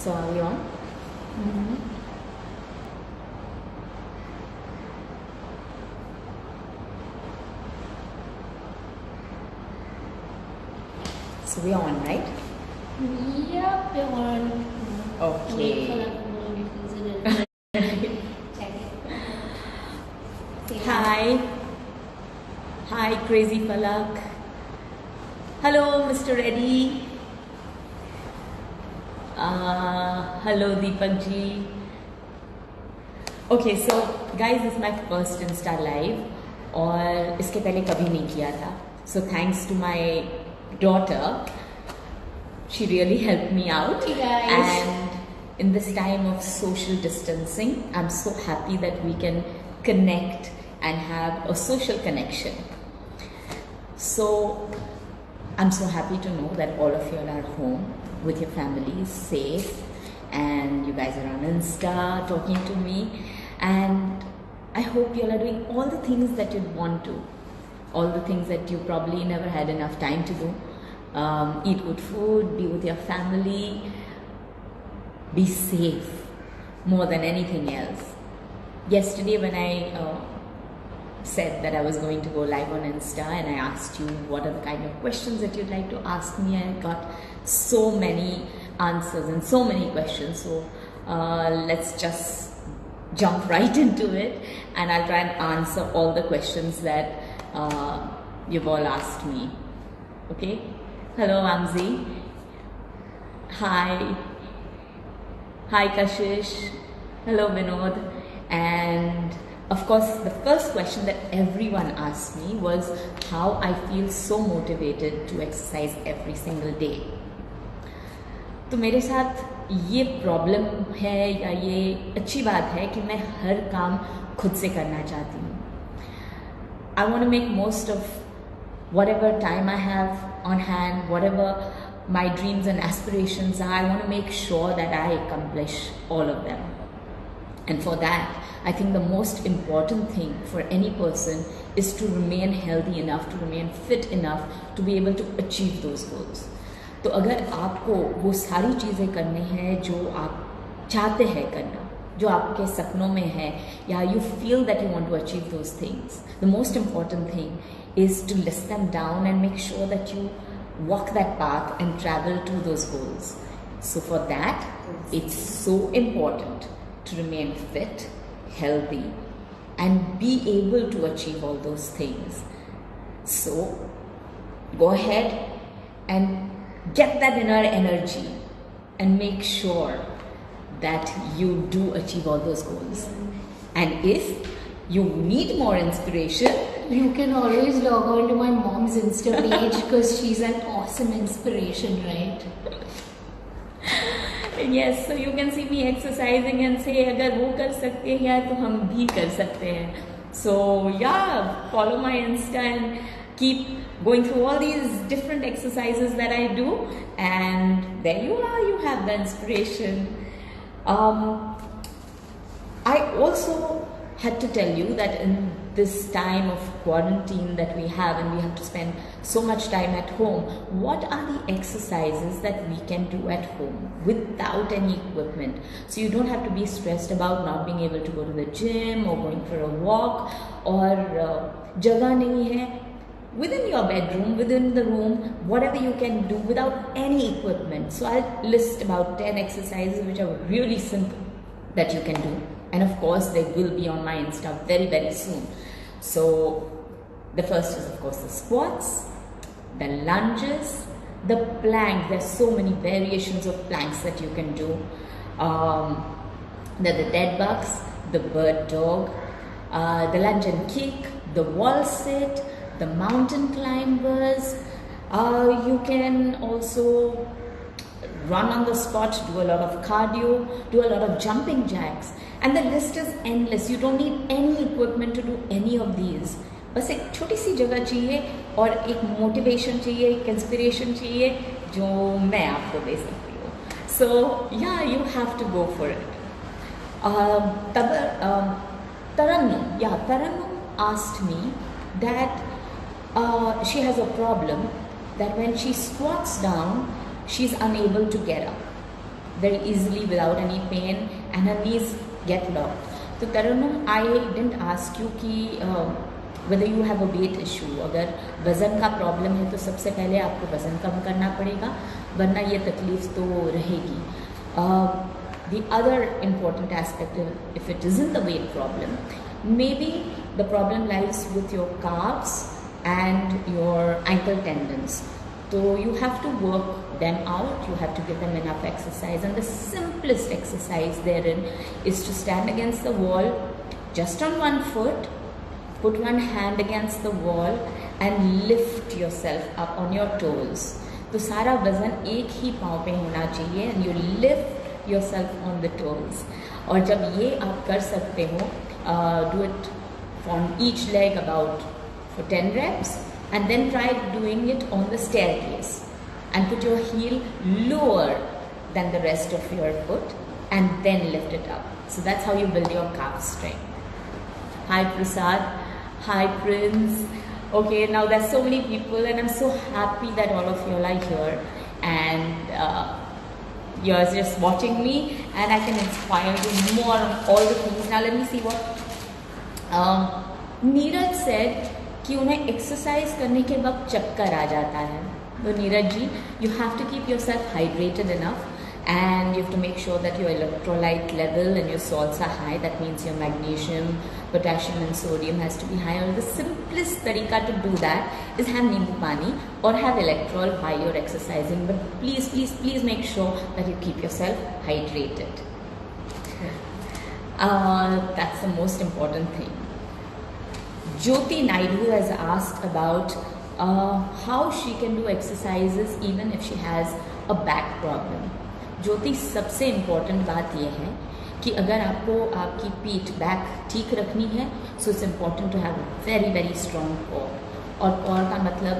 So are we on? So we're on, right? Yep, we're on. Okay. Check it. Hi. Hi, Crazy Palak. Hello, Mr. Reddy. Hello, Deepak ji. Okay, so guys, this is my first Insta Live और इसके पहले कभी नहीं किया था. So thanks to my daughter, she really helped me out. Hey guys. And in this time of social distancing, I'm so happy that we can connect and have a social connection. So I'm so happy to know that all of you are home with your families, safe, and you guys are on Insta talking to me. And I hope you all are doing all the things that you'd want to, all the things that you probably never had enough time to do. Eat good food, be with your family, be safe more than anything else. Yesterday when I said that I was going to go live on Insta and I asked you what are the kind of questions that you'd like to ask me, I got so many answers and so many questions. So let's just jump right into it and I'll try and answer all the questions that you've all asked me. Okay? Hello, Amzi. Hi. Hi, Kashish. Hello, Vinod. And of course, the first question that everyone asked me was how I feel so motivated to exercise every single day. तो मेरे साथ ये problem है या ये अच्छी बात है कि मैं हर काम खुद से करना चाहती हूँ. I want to make most of whatever time I have on hand, whatever my dreams and aspirations are. I want to make sure that I accomplish all of them. And for that, I think the most important thing for any person is to remain healthy enough, to remain fit enough to be able to achieve those goals. तो अगर आपको वो सारी चीज़ें करनी हैं जो आप चाहते हैं करना, जो आपके सपनों में है, या you feel that you want to achieve those things, the most important thing is to list them down and make sure that you walk that path and travel to those goals. So for that, it's so important to remain fit, healthy, and be able to achieve all those things. So go ahead and get that inner energy and make sure that you do achieve all those goals. And if you need more inspiration, You can always log on to my mom's Insta page because she's an awesome inspiration, right? yes, so you can see me exercising and say अगर वो कर सकते हैं तो हम भी कर सकते हैं. So yeah, follow my Insta and keep going through all these different exercises that I do, and there you are, you have the inspiration. I also had to tell you that in this time of quarantine that we have, and we have to spend so much time at home, what are the exercises that we can do at home without any equipment? So you don't have to be stressed about not being able to go to the gym or going for a walk, or jagah nahi hai. Within your bedroom, within the room, whatever you can do without any equipment. So I'll list about 10 exercises which are really simple that you can do. And of course, they will be on my Insta very, very soon. So the first is, of course, the squats, the lunges, the plank. There's so many variations of planks that you can do. The dead bugs, the bird dog, the lunge and kick, the wall sit, the mountain climbers. You can also run on the spot, do a lot of cardio, do a lot of jumping jacks, and the list is endless. You don't need any equipment to do any of these. बस एक छोटी सी जगह चाहिए और एक motivation चाहिए, एक inspiration चाहिए जो मैं आपको दे सकती हूँ. So yeah, you have to go for it. Tarannum asked me that she has a problem that when she squats down, she's unable to get up. very easily without any pain, and her knees get locked. So Tarannum, I didn't ask you कि whether you have a weight issue. अगर वज़न का problem है तो सबसे पहले आपको वज़न कम करना पड़ेगा, वरना ये तकलीफ तो रहेगी. The other important aspect, if it isn't the weight problem, maybe the problem lies with your calves and your ankle tendons. So you have to work them out, you have to give them enough exercise, and the simplest exercise therein is to stand against the wall just on one foot, put one hand against the wall and lift yourself up on your toes. तो सारा वजन एक ही पाँव पे होना चाहिए, and you lift yourself on the toes. और जब ये आप कर सकते हो, do it on each leg about for 10 reps, and then try doing it on the staircase and put your heel lower than the rest of your foot and then lift it up. So that's how you build your calf strength. Hi Prasad, hi Prince. Okay, now there's so many people and I'm so happy that all of you all are here, and you're just watching me and I can inspire you more on all the things. Now let me see what Neeraj said कि उन्हें exercise करने के वक्त चक्कर आ जाता है. तो Neeraj ji, you have to keep yourself hydrated enough, and you have to make sure that your electrolyte level and your salts are high. That means your magnesium, potassium and sodium has to be higher. The simplest tariqa to do that is have nimbu pani or have electrol while you're exercising, but please, please, please make sure that you keep yourself hydrated. That's the most important thing. Jyoti Naidu has asked about how she can do exercises even if she has a back problem. ज्योति, सबसे important बात यह है कि अगर आपको आपकी पीठ back ठीक रखनी है, so it's important to have very very strong core. और कोर का मतलब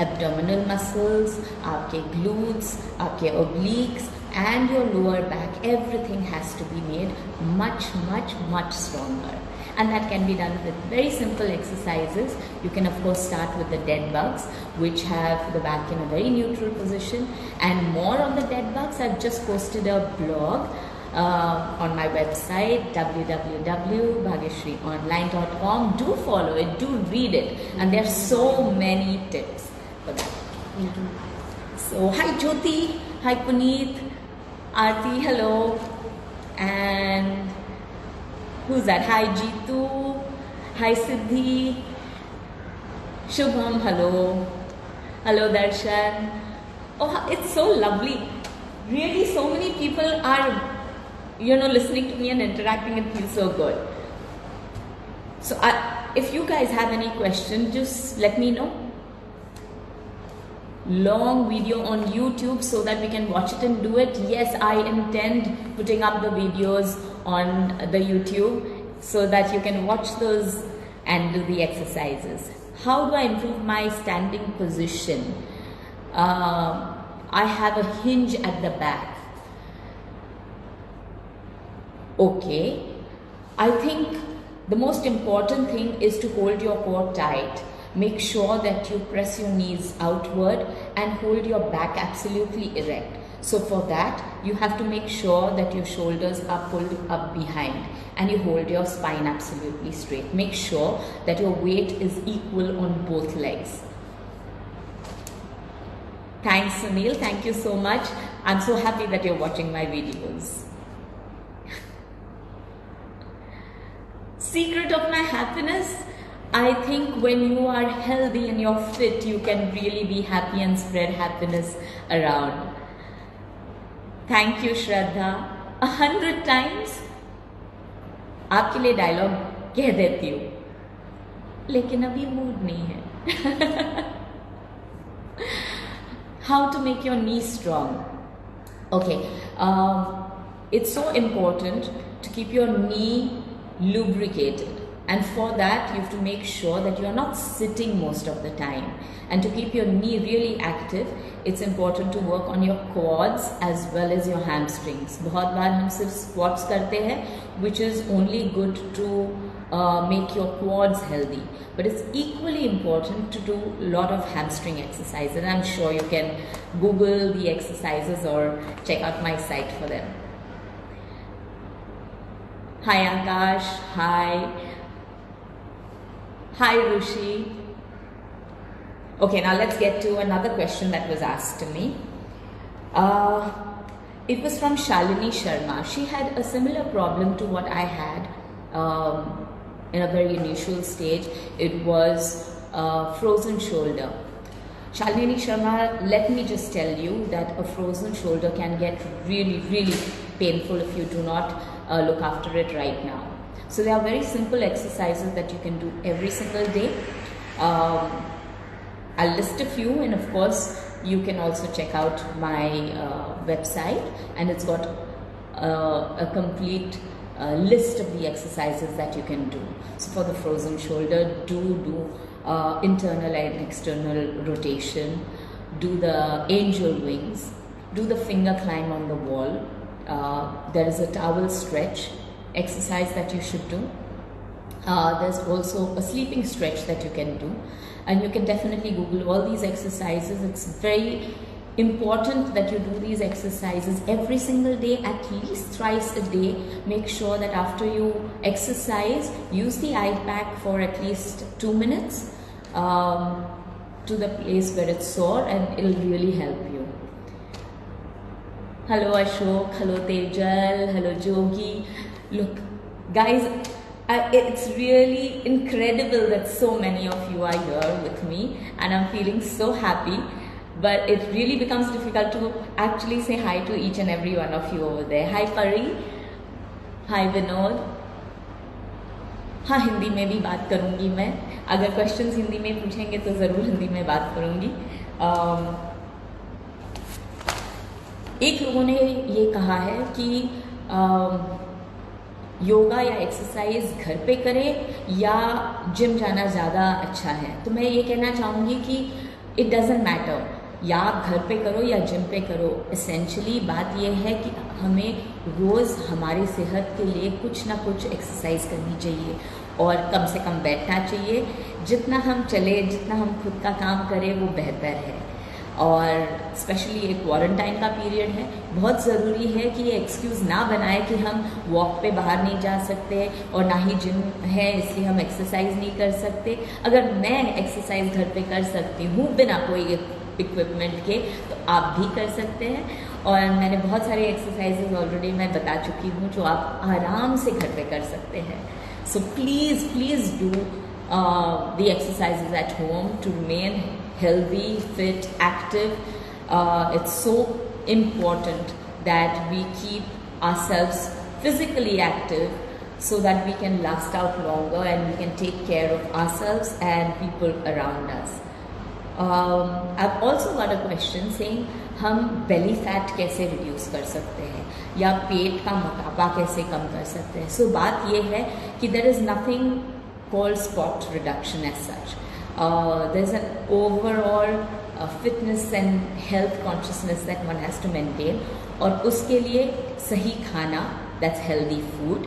एब्डोमिनल मसल्स, आपके ग्लूट्स, आपके obliques and your lower back, everything has to be made much, much, much stronger. And that can be done with very simple exercises. You can of course start with the dead bugs, which have the back in a very neutral position. And more on the dead bugs, I've just posted a blog on my website www.bhagyashreeonline.com. Do follow it, do read it, and there are so many tips for that. So hi Jyoti, hi Puneet, Aarti, hello, and who's that? Hi Jeetu, hi Siddhi, Shubham, hello, hello Darshan. Oh, it's so lovely. Really, so many people are, listening to me and interacting. It feels so good. So if you guys have any questions, just let me know. Long video on YouTube so that we can watch it and do it. Yes, I intend putting up the videos on the YouTube so that you can watch those and do the exercises. How do I improve my standing position? I have a hinge at the back. Okay, I think the most important thing is to hold your core tight. Make sure that you press your knees outward and hold your back absolutely erect. So for that, you have to make sure that your shoulders are pulled up behind and you hold your spine absolutely straight. Make sure that your weight is equal on both legs. Thanks Sunil, thank you so much. I'm so happy that you're watching my videos. Secret of my happiness? I think when you are healthy and you're fit, you can really be happy and spread happiness around. Thank you Shraddha. 100 times आपके लिए dialogue कह देती हूँ, लेकिन अभी mood नहीं है. How to make your knees strong? Okay, it's so important to keep your knee lubricated And for that, you have to make sure that you are not sitting most of the time. And to keep your knee really active, it's important to work on your quads as well as your hamstrings. बहुत बार हम सिर्फ squats करते हैं, which is only good to make your quads healthy. But it's equally important to do a lot of hamstring exercises. And I'm sure you can Google the exercises or check out my site for them. Hi Akash, hi Rushi. Okay, now let's get to another question that was asked to me. It was from Shalini Sharma. She had a similar problem to what I had in a very initial stage. It was frozen shoulder. Shalini Sharma, let me just tell you that a frozen shoulder can get really, really painful if you do not look after it right now. So there are very simple exercises that you can do every single day. I'll list a few, and of course you can also check out my website, and it's got a complete list of the exercises that you can do. So for the frozen shoulder, do internal and external rotation, do the angel wings, do the finger climb on the wall. There is a towel stretch exercise that you should do. There's also a sleeping stretch that you can do, and you can definitely Google all these exercises. It's very important that you do these exercises every single day, at least thrice a day. Make sure that after you exercise, use the ice pack for at least 2 minutes to the place where it's sore, and it'll really help you. Hello Ashok, hello Tejal, hello Jogi. Look, guys, it's really incredible that so many of you are here with me, and I'm feeling so happy. But it really becomes difficult to actually say hi to each and every one of you over there. Hi Pari, hi Vinod. हाँ, हिंदी में भी बात करूँगी मैं. अगर questions Hindi में पूछेंगे तो ज़रूर हिंदी में बात करूँगी. एक लोगों ने ये कहा है कि योगा या एक्सरसाइज घर पे करें या जिम जाना ज़्यादा अच्छा है. तो मैं ये कहना चाहूँगी कि इट डजेंट मैटर, या आप घर पे करो या जिम पे करो. एसेंशली बात यह है कि हमें रोज़ हमारी सेहत के लिए कुछ ना कुछ एक्सरसाइज करनी चाहिए, और कम से कम बैठना चाहिए. जितना हम चले, जितना हम खुद का काम करें, वो बेहतर है. और स्पेशली ये क्वारंटाइन का पीरियड है, बहुत ज़रूरी है कि ये एक्सक्यूज़ ना बनाए कि हम वॉक पे बाहर नहीं जा सकते और ना ही जिम है इसलिए हम एक्सरसाइज नहीं कर सकते. अगर मैं एक्सरसाइज घर पे कर सकती हूँ बिना कोई इक्विपमेंट के, तो आप भी कर सकते हैं. और मैंने बहुत सारे एक्सरसाइजेज ऑलरेडी मैं बता चुकी हूँ जो आप आराम से घर पे कर सकते हैं. So please do the exercises at home to remain healthy, fit, active. It's so important that we keep ourselves physically active so that we can last out longer and we can take care of ourselves and people around us. I've also got a question saying हम belly fat कैसे reduce कर सकते हैं या पेट का मोटापा कैसे कम कर सकते हैं. So बात ये है कि there is nothing called spot reduction as such. There's an overall fitness and health consciousness that one has to maintain, और उसके लिए सही खाना, that's healthy food,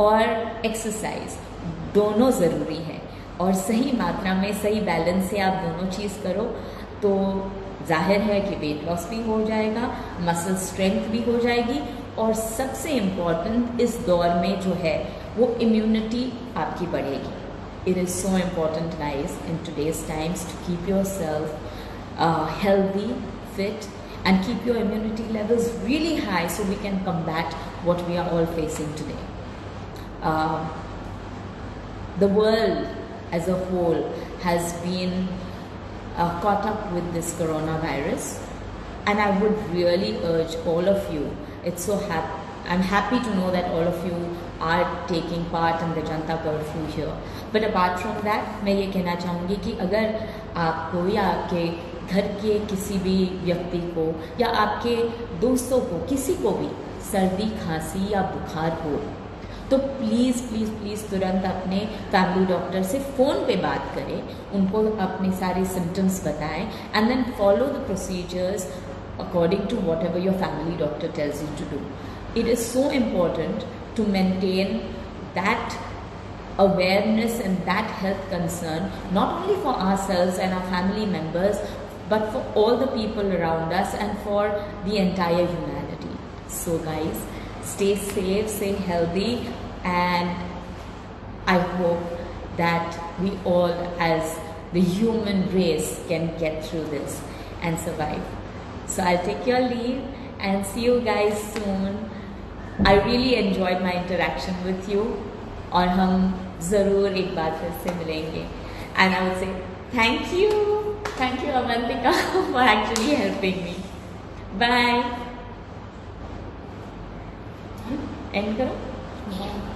और एक्सरसाइज दोनों ज़रूरी है. और सही मात्रा में, सही बैलेंस से आप दोनों चीज़ करो तो जाहिर है कि वेट लॉस भी हो जाएगा, मसल स्ट्रेंथ भी हो जाएगी, और सबसे इम्पॉर्टेंट इस दौर में जो है वो इम्यूनिटी आपकी बढ़ेगी. It is so important, guys, in today's times to keep yourself healthy, fit, and keep your immunity levels really high so we can combat what we are all facing today. The world as a whole has been caught up with this coronavirus, and I would really urge all of you. I'm happy to know that all of you are taking part in the Janata Curfew here. But apart from that, मैं ये कहना चाहूँगी कि अगर आपको या आपके घर के किसी भी व्यक्ति को या आपके दोस्तों को, किसी को भी सर्दी, खांसी या बुखार हो, तो प्लीज़ प्लीज़ प्लीज़ तुरंत अपने फैमिली डॉक्टर से फ़ोन पे बात करें, उनको अपने सारे सिम्टम्स बताएं and then follow the procedures according to whatever your family doctor tells you to do. It is so important to maintain that awareness and that health concern, not only for ourselves and our family members, but for all the people around us and for the entire humanity. So guys, stay safe, stay healthy, and I hope that we all as the human race can get through this and survive. So I'll take your leave and see you guys soon. I really enjoyed my interaction with you और हम ज़रूर एक बार फिर से मिलेंगे. And I would say thank you Avantika for actually helping me. Bye. End करो. Yeah.